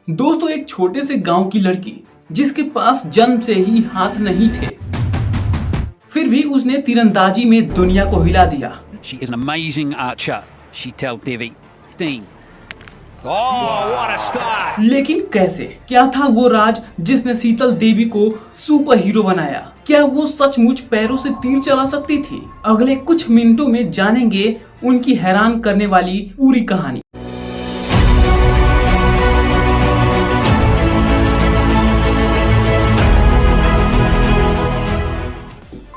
दोस्तों, एक छोटे से गांव की लड़की जिसके पास जन्म से ही हाथ नहीं थे, फिर भी उसने तीरंदाजी में दुनिया को हिला दिया। She is an amazing archer. She tell Devi. 15. Oh, what a start! लेकिन कैसे? क्या था वो राज जिसने शीतल देवी को सुपर हीरो बनाया? क्या वो सचमुच पैरों से तीर चला सकती थी? अगले कुछ मिनटों में जानेंगे उनकी हैरान करने वाली पूरी कहानी।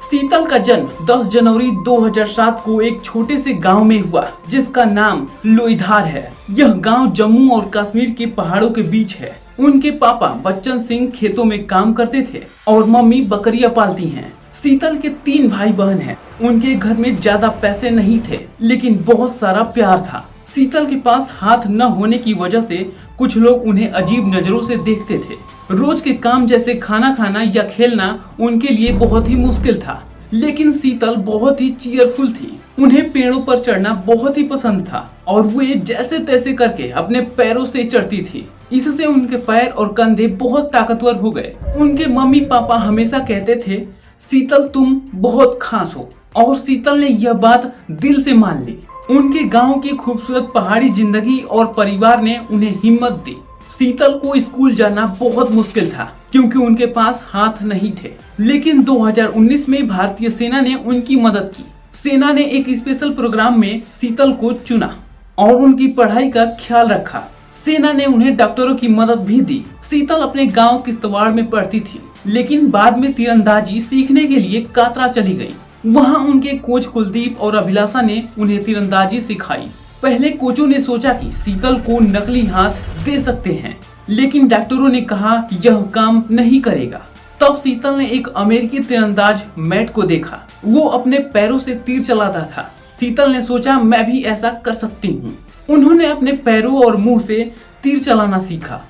शीतल का जन्म 10 जनवरी 2007 को एक छोटे से गांव में हुआ जिसका नाम लोईधार है। यह गांव जम्मू और कश्मीर के पहाड़ों के बीच है। उनके पापा बच्चन सिंह खेतों में काम करते थे और मम्मी बकरियां पालती हैं। शीतल के 3 भाई बहन हैं। उनके घर में ज्यादा पैसे नहीं थे, लेकिन बहुत सारा प्यार था। शीतल के पास हाथ न होने की वजह से कुछ लोग उन्हें अजीब नजरों से देखते थे। रोज के काम जैसे खाना खाना या खेलना उनके लिए बहुत ही मुश्किल था, लेकिन शीतल बहुत ही चीयरफुल थी। उन्हें पेड़ों पर चढ़ना बहुत ही पसंद था और वे जैसे तैसे करके अपने पैरों से चढ़ती थी। इससे उनके पैर और कंधे बहुत ताकतवर हो गए। उनके मम्मी पापा हमेशा कहते थे, शीतल तुम बहुत खास हो, और शीतल ने यह बात दिल से मान ली। उनके गांव की खूबसूरत पहाड़ी जिंदगी और परिवार ने उन्हें हिम्मत दी। शीतल को स्कूल जाना बहुत मुश्किल था क्योंकि उनके पास हाथ नहीं थे, लेकिन 2019 में भारतीय सेना ने उनकी मदद की। सेना ने एक स्पेशल प्रोग्राम में शीतल को चुना और उनकी पढ़ाई का ख्याल रखा। सेना ने उन्हें डॉक्टरों की मदद भी दी। शीतल अपने गांव किश्तवाड़ में पढ़ती थी, लेकिन बाद में तीरंदाजी सीखने के लिए कातरा चली गई। वहाँ उनके कोच कुलदीप और अभिलाषा ने उन्हें तीरंदाजी सिखाई। पहले कोचों ने सोचा कि शीतल को नकली हाथ दे सकते हैं, लेकिन डॉक्टरों ने कहा यह काम नहीं करेगा। तब शीतल ने एक अमेरिकी तीरंदाज मैट को देखा। वो अपने पैरों से तीर चलाता था। शीतल ने सोचा मैं भी ऐसा कर सकती हूँ। उन्होंने अपने पैरों और मुंह से तीर चलाना सीखा।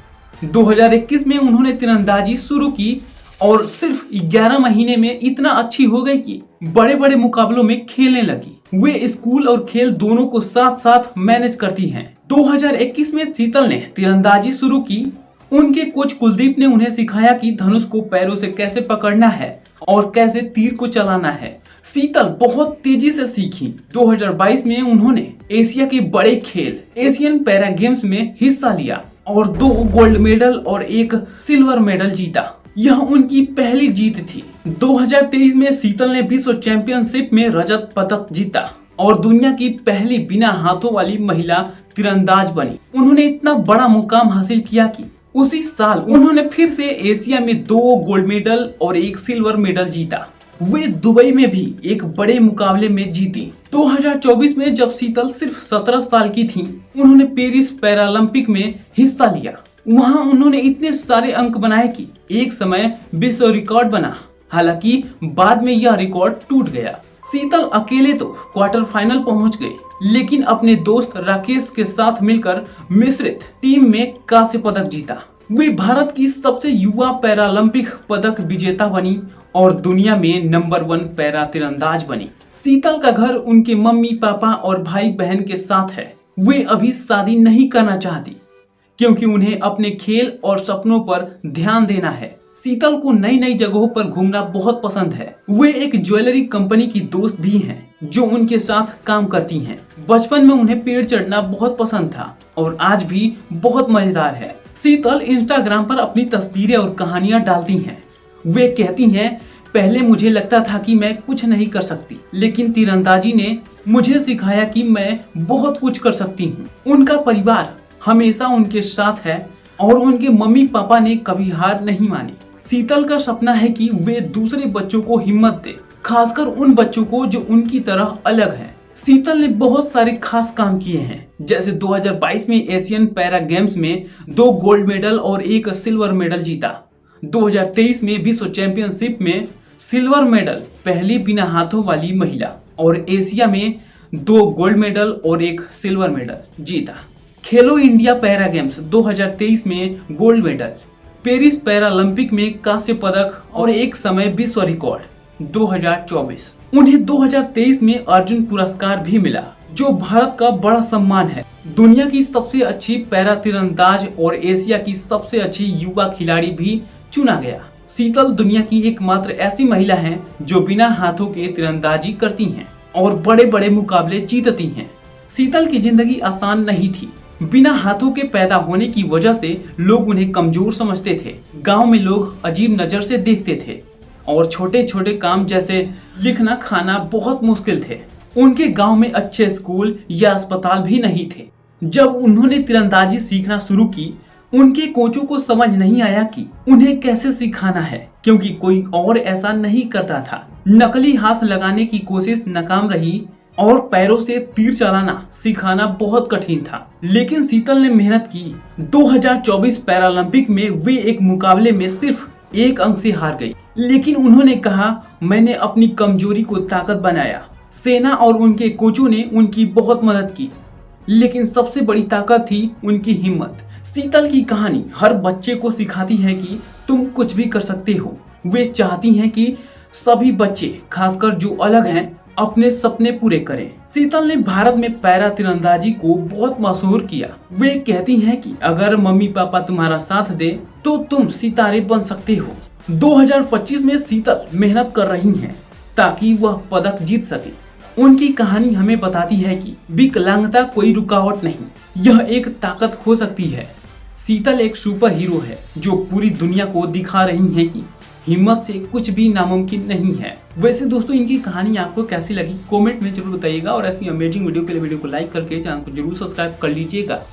2021 में उन्होंने तीरंदाजी शुरू की और सिर्फ 11 महीने में इतना अच्छी हो गई कि बड़े बड़े मुकाबलों में खेलने लगी। वे स्कूल और खेल दोनों को साथ साथ मैनेज करती हैं। 2021 में शीतल ने तीरंदाजी शुरू की। उनके कोच कुलदीप ने उन्हें सिखाया कि धनुष को पैरों से कैसे पकड़ना है और कैसे तीर को चलाना है। शीतल बहुत तेजी से सीखी। 2022 में उन्होंने एशिया के बड़े खेल एशियन पैरा गेम्स में हिस्सा लिया और 2 गोल्ड मेडल और 1 सिल्वर मेडल जीता। यह उनकी पहली जीत थी। 2023 में शीतल ने विश्व चैंपियनशिप में रजत पदक जीता और दुनिया की पहली बिना हाथों वाली महिला तीरंदाज बनी। उन्होंने इतना बड़ा मुकाम हासिल किया कि उसी साल उन्होंने फिर से एशिया में 2 गोल्ड मेडल और 1 सिल्वर मेडल जीता। वे दुबई में भी एक बड़े मुकाबले में जीती। 2024 में जब शीतल सिर्फ 17 साल की थी, उन्होंने पेरिस पैरालंपिक में हिस्सा लिया। वहां उन्होंने इतने सारे अंक बनाए कि एक समय विश्व रिकॉर्ड बना। हालांकि बाद में यह रिकॉर्ड टूट गया। शीतल अकेले तो क्वार्टर फाइनल पहुंच गई, लेकिन अपने दोस्त राकेश के साथ मिलकर मिश्रित टीम में कांस्य पदक जीता। वे भारत की सबसे युवा पैरालंपिक पदक विजेता बनी और दुनिया में नंबर 1 पैरा तीरंदाज बनी। शीतल का घर उनके मम्मी पापा और भाई बहन के साथ है। वे अभी शादी नहीं करना चाहती क्योंकि उन्हें अपने खेल और सपनों पर ध्यान देना है। शीतल को नई नई जगहों पर घूमना बहुत पसंद है। वे एक ज्वेलरी कंपनी की दोस्त भी हैं जो उनके साथ काम करती हैं। बचपन में उन्हें पेड़ चढ़ना बहुत पसंद था और आज भी बहुत मजेदार है। शीतल इंस्टाग्राम पर अपनी तस्वीरें और कहानियां डालती हैं। वे कहती हैं, पहले मुझे लगता था कि मैं कुछ नहीं कर सकती, लेकिन तीरंदाजी ने मुझे सिखाया कि मैं बहुत कुछ कर सकती हूँ। उनका परिवार हमेशा उनके साथ है और उनके मम्मी पापा ने कभी हार नहीं मानी। शीतल का सपना है कि वे दूसरे बच्चों को हिम्मत दे, खासकर उन बच्चों को जो उनकी तरह अलग हैं। शीतल ने बहुत सारे खास काम किए हैं, जैसे 2022 में एशियन पैरा गेम्स में 2 गोल्ड मेडल और 1 सिल्वर मेडल जीता। 2023 में विश्व चैंपियनशिप में सिल्वर मेडल, पहली बिना हाथों वाली महिला, और एशिया में 2 गोल्ड मेडल और 1 सिल्वर मेडल जीता। खेलो इंडिया पैरा गेम्स 2023 में गोल्ड मेडल, पेरिस पैरालंपिक में कांस्य पदक और एक समय विश्व रिकॉर्ड 2024। उन्हें 2023 में अर्जुन पुरस्कार भी मिला। जो भारत का बड़ा सम्मान है। दुनिया की सबसे अच्छी पैरा तीरंदाज और एशिया की सबसे अच्छी युवा खिलाड़ी भी चुना गया। शीतल दुनिया की एकमात्र ऐसी महिला हैं जो बिना हाथों के तीरंदाजी करती हैं और बड़े बड़े मुकाबले जीतती हैं। शीतल की जिंदगी आसान नहीं थी। बिना हाथों के पैदा होने की वजह से लोग उन्हें कमजोर समझते थे। गांव में लोग अजीब नजर से देखते थे और छोटे छोटे काम जैसे लिखना खाना बहुत मुश्किल थे। उनके गांव में अच्छे स्कूल या अस्पताल भी नहीं थे। जब उन्होंने तीरंदाजी सीखना शुरू की, उनके कोचों को समझ नहीं आया कि उन्हें कैसे सिखाना है, क्योंकि कोई और ऐसा नहीं करता था। नकली हाथ लगाने की कोशिश नाकाम रही और पैरों से तीर चलाना सिखाना बहुत कठिन था। लेकिन शीतल ने मेहनत की। 2024 पैरालंपिक में वे एक मुकाबले में सिर्फ 1 अंक से हार गई, लेकिन उन्होंने कहा, मैंने अपनी कमजोरी को ताकत बनाया। सेना और उनके कोचों ने उनकी बहुत मदद की, लेकिन सबसे बड़ी ताकत थी उनकी हिम्मत। शीतल की कहानी हर बच्चे को सिखाती है कि तुम कुछ भी कर सकते हो। वे चाहती हैं कि सभी बच्चे, खासकर जो अलग हैं, अपने सपने पूरे करें। शीतल ने भारत में पैरा तीरंदाजी को बहुत मशहूर किया। वे कहती हैं कि अगर मम्मी पापा तुम्हारा साथ दे तो तुम सितारे बन सकते हो। 2025 में शीतल मेहनत कर रही हैं ताकि वह पदक जीत सके। उनकी कहानी हमें बताती है कि विकलांगता कोई रुकावट नहीं, यह एक ताकत हो सकती है। शीतल एक सुपर हीरो है जो पूरी दुनिया को दिखा रही है कि हिम्मत से कुछ भी नामुमकिन नहीं है। वैसे दोस्तों, इनकी कहानी आपको कैसी लगी कमेंट में जरूर बताइएगा और ऐसी अमेजिंग वीडियो के लिए वीडियो को लाइक करके चैनल को जरूर सब्सक्राइब कर लीजिएगा।